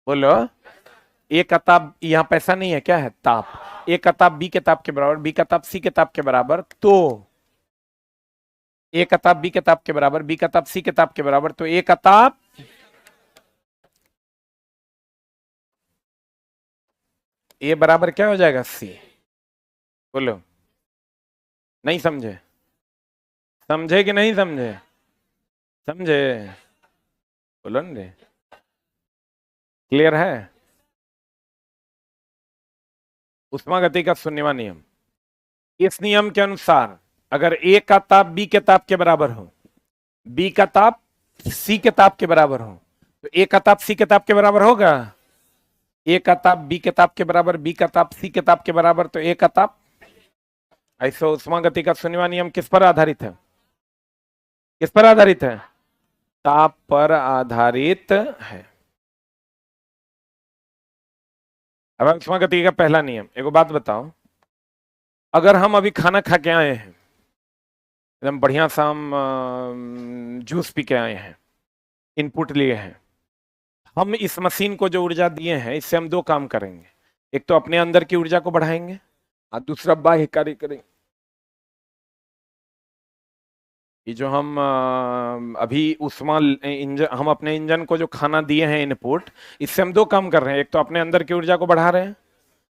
बोलो। ए का ताप, यहां पैसा नहीं है, क्या है? ताप। ए का ताप बी के ताप के बराबर, बी का ताप सी के ताप के बराबर, तो ए का ताप बी के ताप के बराबर, बी का ताप सी के ताप के बराबर, तो ए का ताप ए बराबर क्या हो जाएगा? सी। बोलो। नहीं समझे? समझे कि नहीं समझे? समझे? बोलो न रे। क्लियर है? उष्मागति का शून्यवा नियम, इस नियम के अनुसार अगर ए का ताप बी के ताप के बराबर हो, बी का ताप सी के ताप के बराबर हो, तो ए का ताप सी के ताप के बराबर होगा। ए का ताप बी के ताप के बराबर, बी का ताप सी के ताप के बराबर, तो ए का ताप। ऐसा उष्मागति का शून्यवा नियम किस पर आधारित है? किस पर आधारित है? ताप पर आधारित है। अब उष्मागति का पहला नियम, एक बात बताओ, अगर हम अभी खाना खा के आए हैं, एकदम बढ़िया सा हम जूस पी के आए हैं, इनपुट लिए हैं, हम इस मशीन को जो ऊर्जा दिए हैं, इससे हम दो काम करेंगे। एक तो अपने अंदर की ऊर्जा को बढ़ाएंगे और दूसरा बाह्य कार्य करेंगे। ये जो हम अभी उष्मा इंजन, हम अपने इंजन को जो खाना दिए हैं इनपुट, इससे हम दो काम कर रहे हैं। एक तो अपने अंदर की ऊर्जा को बढ़ा रहे हैं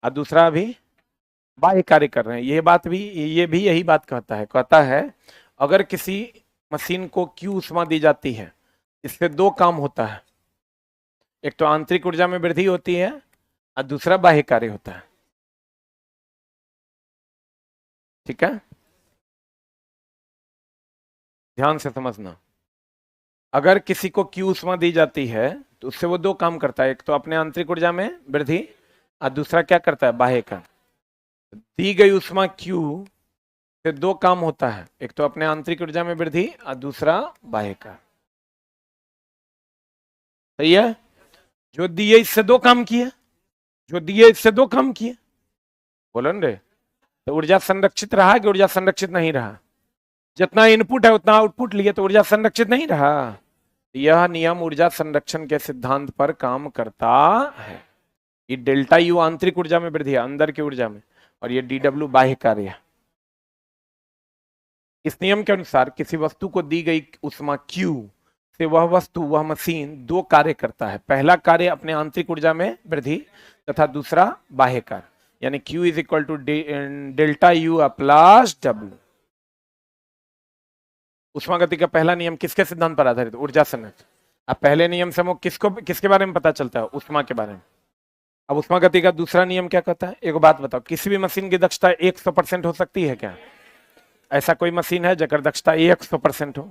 और दूसरा अभी बाह्य कार्य कर रहे हैं। ये भी यही बात कहता है अगर किसी मशीन को Q उष्मा दी जाती है, इससे दो काम होता है। एक तो आंतरिक ऊर्जा में वृद्धि होती है और दूसरा बाह्य कार्य होता है। ठीक है, ध्यान से समझना। अगर किसी को Q उष्मा दी जाती है तो उससे वो दो काम करता है। एक तो अपने आंतरिक ऊर्जा में वृद्धि और दूसरा क्या करता है? बाह्य का। दी गई उष्मा Q से दो काम होता है, एक तो अपने आंतरिक ऊर्जा में वृद्धि और दूसरा बाह्य का। सही है? जो दिए इससे दो काम किए, जो दिए इससे दो काम किए। बोलो न रे। तो ऊर्जा संरक्षित रहा कि ऊर्जा संरक्षित नहीं रहा? जितना इनपुट है उतना आउटपुट लिए, तो ऊर्जा संरक्षित नहीं रहा। यह नियम ऊर्जा संरक्षण के सिद्धांत पर काम करता है। ये डेल्टा यू आंतरिक ऊर्जा में वृद्धि है, अंदर की ऊर्जा में, और ये DW बाह्य कार्य है। इस नियम के अनुसार किसी वस्तु को दी गई उष्मा Q से वह वस्तु, वह मशीन दो कार्य करता है। पहला कार्य अपने आंतरिक ऊर्जा में वृद्धि तथा दूसरा बाह्य कार्य, यानी Q is equal to delta U plus W. उष्मागति का पहला नियम किसके सिद्धांत पर आधारित? ऊर्जा संरक्षण। अब पहले नियम से हमको किसके बारे में पता चलता है? उष्मा के बारे में। अब उष्मागति का दूसरा नियम क्या कहता है? एक बात बताओ, किसी भी मशीन की दक्षता 100% हो सकती है क्या? ऐसा कोई मशीन है जकर दक्षता 100% हो?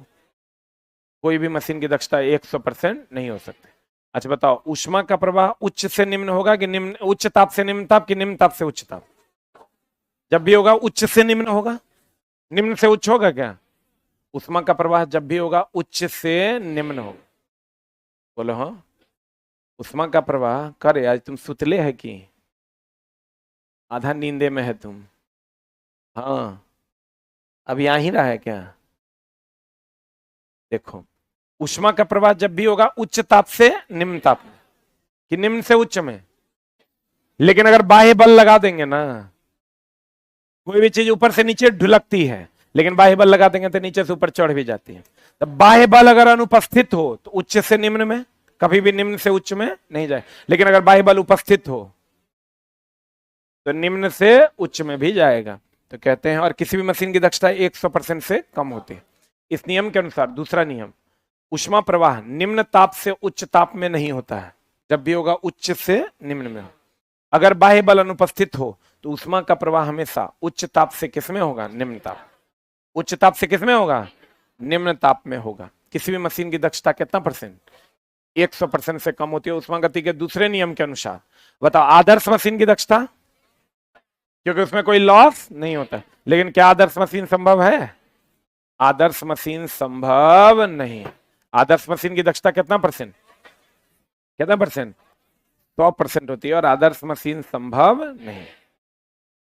कोई भी मशीन की दक्षता 100% नहीं हो सकती। अच्छा बताओ, ऊष्मा का प्रवाह उच्च से निम्न होगा कि निम्न, उच्च ताप से निम्न ताप, कि निम्न ताप से उच्च ताप? जब भी होगा उच्च से निम्न होगा। निम्न से उच्च होगा क्या? ऊष्मा का प्रवाह जब भी होगा उच्च से निम्न होगा। बोलो हाँ। ऊष्मा का प्रवाह करे, आज तुम सुतले है कि आधा नींदे में है तुम? हाँ, अब यहां ही रहा है क्या? देखो, ऊष्मा का प्रवाह जब भी होगा उच्च ताप से निम्न ताप में, कि निम्न से उच्च में। लेकिन अगर बाह्य बल लगा देंगे ना, कोई भी चीज ऊपर से नीचे ढुलकती है, लेकिन बाह्य बल लगा देंगे तो नीचे से ऊपर चढ़ भी जाती है। तो बाह्य बल अगर अनुपस्थित हो तो उच्च से निम्न में, कभी भी निम्न से उच्च में नहीं जाए। लेकिन अगर बाह्य बल उपस्थित हो तो निम्न से उच्च में भी जाएगा। तो कहते हैं, और किसी भी मशीन की दक्षता 100% से कम होती है। इस नियम के अनुसार दूसरा नियम, ऊष्मा प्रवाह निम्न ताप से उच्च ताप में नहीं होता है, जब भी होगा उच्च से निम्न में हो। अगर बाह्य बल अनुपस्थित हो तो ऊष्मा का प्रवाह हमेशा उच्च ताप से किसमें होगा? निम्न ताप। उच्च ताप से किसमें होगा? निम्न ताप में होगा। किसी भी मशीन की दक्षता कितना परसेंट? 100% से कम होती है ऊष्मागति के दूसरे नियम के अनुसार। बताओ, आदर्श मशीन की दक्षता, क्योंकि उसमें कोई लॉस नहीं होता। लेकिन क्या आदर्श मशीन संभव है? आदर्श मशीन संभव नहीं। आदर्श मशीन की दक्षता कितना परसेंट? कितना परसेंट? 100% होती है, और आदर्श मशीन संभव नहीं।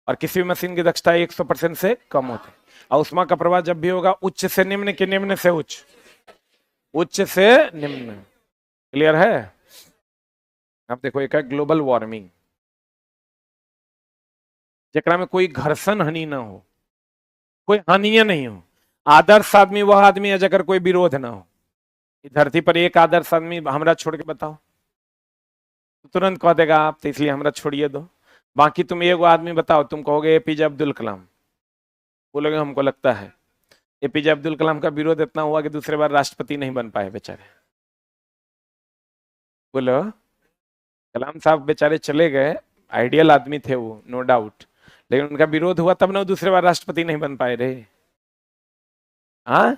और किसी भी मशीन की दक्षता 100% से कम होती है। और ऊष्मा का प्रवाह जब भी होगा उच्च से निम्न, के निम्न से उच्च, उच्च से निम्न। क्लियर है? अब देखो, एक है ग्लोबल वार्मिंग, जेकरा में कोई घर्षण हानि ना हो, कोई हानि नहीं हो। आदर्श आदमी वह आदमी है जगर कोई विरोध ना हो। धरती पर एक आदर्श आदमी हमरा छोड़ के बताओ, तो तुरंत कह देगा आप, तो इसलिए हमरा छोड़िए दो। बाकी तुम एगो आदमी बताओ, तुम कहोगे एपीजे अब्दुल कलाम, बोलोगे हमको लगता है। एपीजे अब्दुल कलाम का विरोध इतना हुआ कि दूसरे बार राष्ट्रपति नहीं बन पाए बेचारे। बोलो, कलाम साहब बेचारे चले गए, आइडियल आदमी थे वो, नो डाउट, लेकिन उनका विरोध हुआ तब ना दूसरे बार राष्ट्रपति नहीं बन पाए रे। हाँ,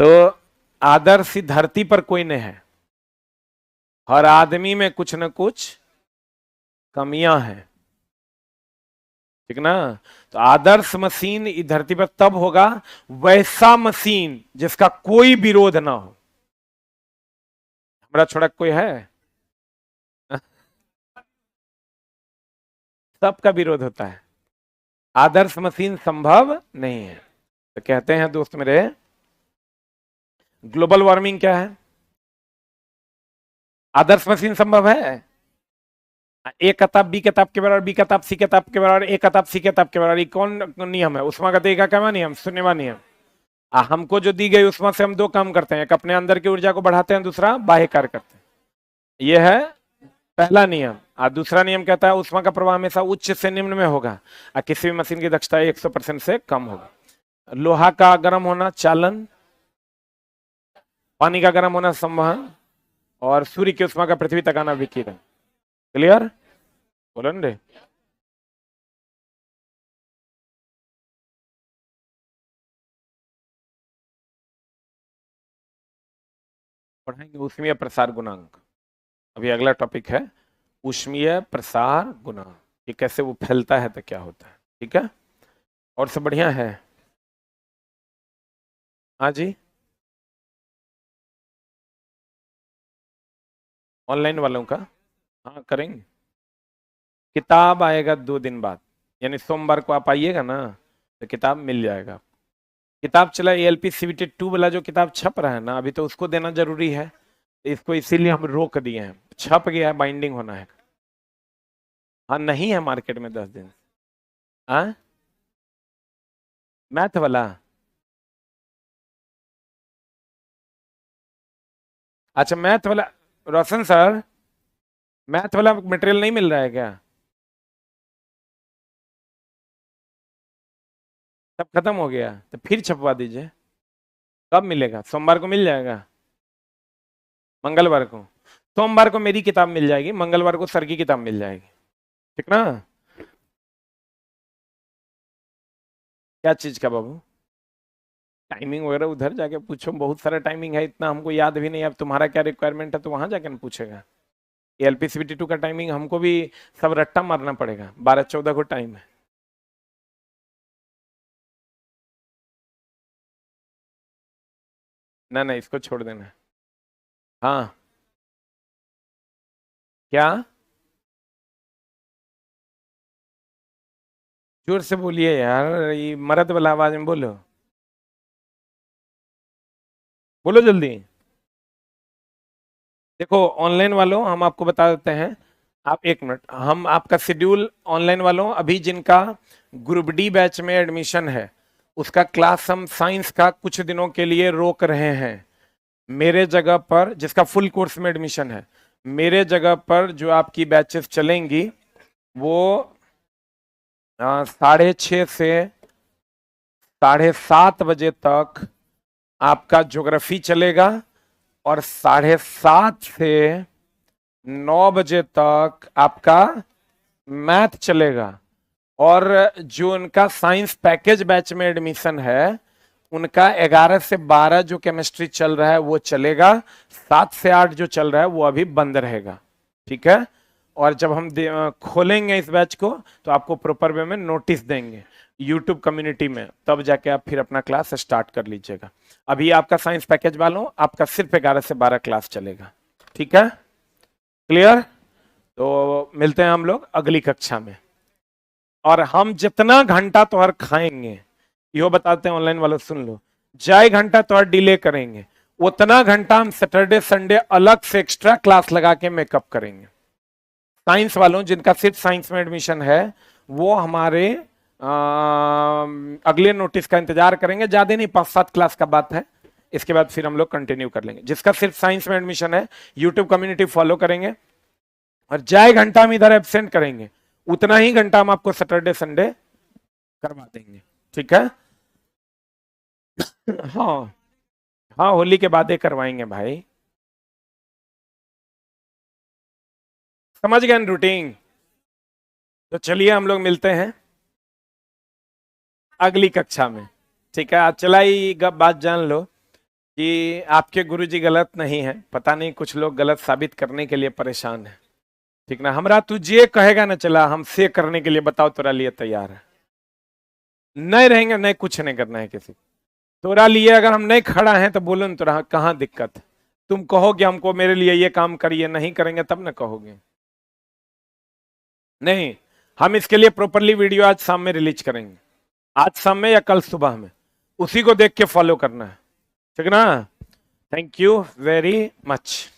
तो आदर्श धरती पर कोई नहीं है, हर आदमी में कुछ न कुछ कमियां हैं, ठीक ना? तो आदर्श मशीन इस धरती पर तब होगा वैसा मशीन जिसका कोई विरोध ना हो। हमारा छोड़ा कोई है? सबका विरोध होता है, आदर्श मशीन संभव नहीं है। तो कहते हैं दोस्त मेरे, ग्लोबल वार्मिंग क्या है? आदर्श मशीन संभव है? ए का ताप बी के ताप के बराबर, बी का ताप सी के ताप के बराबर, ए का ताप सी के ताप के बराबर। कौन नियम है? उष्मागति का क्या नियम? शून्यवा नियम। हमको जो दी गई उष्मा से हम दो काम करते हैं, एक अपने अंदर की ऊर्जा को बढ़ाते हैं, दूसरा बाह्य कार्य करते हैं। यह है पहला नियम। और दूसरा नियम कहता है उष्मा का प्रवाह हमेशा उच्च से निम्न में होगा, और किसी भी मशीन की दक्षता 100% से कम होगा। लोहा का गर्म होना चालन, पानी का गर्म होना संवहन, और सूर्य की उष्मा का पृथ्वी तक आना विकिरण। क्लियर? बोलो रे। पढ़ाएंगे ऊष्मीय प्रसार गुणांक। अभी अगला टॉपिक है ऊष्मीय प्रसार गुणांक, कि कैसे वो फैलता है तो क्या होता है। ठीक है, और सब बढ़िया है? हाँ जी, ऑनलाइन वालों का हाँ करेंगे। किताब आएगा 2 दिन बाद, यानी सोमवार को आप आइएगा ना, तो किताब मिल जाएगा। किताब चला एएलपी सीबीटी 2 वाला जो किताब छप रहा है ना, अभी तो उसको देना जरूरी है, इसको इसीलिए हम रोक दिए हैं। छप गया है, बाइंडिंग होना है। हाँ, नहीं है मार्केट में 10 दिन। हाँ, मैथ वाला अच्छा मैथ वाला, रोशन सर मैथ वाला मटेरियल नहीं मिल रहा है क्या? सब खत्म हो गया तो फिर छपवा दीजिए। कब मिलेगा? सोमवार को मिल जाएगा? मंगलवार को? सोमवार को मेरी किताब मिल जाएगी, मंगलवार को सर की किताब मिल जाएगी, ठीक ना? क्या चीज का बाबू? टाइमिंग वगैरह उधर जाके पूछो, बहुत सारा टाइमिंग है, इतना हमको याद भी नहीं। अब तुम्हारा क्या रिक्वायरमेंट है तो वहां जाके ना पूछेगा। LPCBT 2 का टाइमिंग हमको भी सब रट्टा मारना पड़ेगा, 12-14 को टाइम है। ना ना, इसको छोड़ देना। हाँ, क्या? जोर से बोलिए यार, ये मर्द वाला आवाज में बोलो, बोलो जल्दी। देखो ऑनलाइन वालों, हम आपको बता देते हैं। आप एक मिनट, हम आपका शेड्यूल ऑनलाइन वालों, अभी जिनका ग्रुप डी बैच में एडमिशन है उसका क्लास हम साइंस का कुछ दिनों के लिए रोक रहे हैं। मेरे जगह पर, जिसका फुल कोर्स में एडमिशन है, मेरे जगह पर जो आपकी बैचेस चलेंगी वो 6:30 से 7:30 बजे तक आपका ज्योग्राफी चलेगा, और 7:30 से 9 बजे तक आपका मैथ चलेगा। और जो उनका साइंस पैकेज बैच में एडमिशन है उनका 11 से 12 जो केमिस्ट्री चल रहा है वो चलेगा, 7 से 8 जो चल रहा है वो अभी बंद रहेगा, ठीक है? और जब हम खोलेंगे इस बैच को तो आपको प्रॉपर वे में नोटिस देंगे यूट्यूब कम्युनिटी में, तब जाके आप फिर अपना क्लास स्टार्ट कर लीजिएगा। अभी आपका साइंस पैकेज वालों आपका सिर्फ 11 से 12 क्लास चलेगा, ठीक है? क्लियर? तो मिलते हैं हम लोग अगली कक्षा में। और हम जितना घंटा तो हर खाएंगे, यो बताते हैं ऑनलाइन वालों, सुन लो, जाए घंटा तो हर डिले करेंगे, उतना घंटा हम सैटरडे संडे अलग से एक्स्ट्रा क्लास लगा के मेकअप करेंगे। साइंस वालों जिनका सिर्फ साइंस में एडमिशन है वो हमारे अगले नोटिस का इंतजार करेंगे, ज्यादा नहीं, 5-7 क्लास का बात है, इसके बाद फिर हम लोग कंटिन्यू कर लेंगे। जिसका सिर्फ साइंस में एडमिशन है यूट्यूब कम्युनिटी फॉलो करेंगे, और जाए घंटा हम इधर एब्सेंट करेंगे उतना ही घंटा हम आपको सैटरडे संडे करवा देंगे, ठीक है? हाँ हाँ, होली के बाद ही करवाएंगे भाई, समझ गए रूटीन? तो चलिए हम लोग मिलते हैं अगली कक्षा में, ठीक है? आज चला ही बात जान लो कि आपके गुरुजी गलत नहीं है, पता नहीं कुछ लोग गलत साबित करने के लिए परेशान है, ठीक ना? हमरा तुझे कहेगा ना, चला हम से करने के लिए, बताओ तोरा लिए तैयार है? नहीं रहेंगे, नहीं, कुछ नहीं करना है किसी, तोरा लिए अगर हम नहीं खड़ा हैं तो बोलो ना, तोरा कहाँ दिक्कत है? तुम कहोगे हमको मेरे लिए ये काम करिए, नहीं करेंगे तब ना कहोगे। नहीं, हम इसके लिए प्रॉपरली वीडियो आज शाम में रिलीज करेंगे, आज शाम में या कल सुबह में, उसी को देख के फॉलो करना है, ठीक ना? Thank you very much.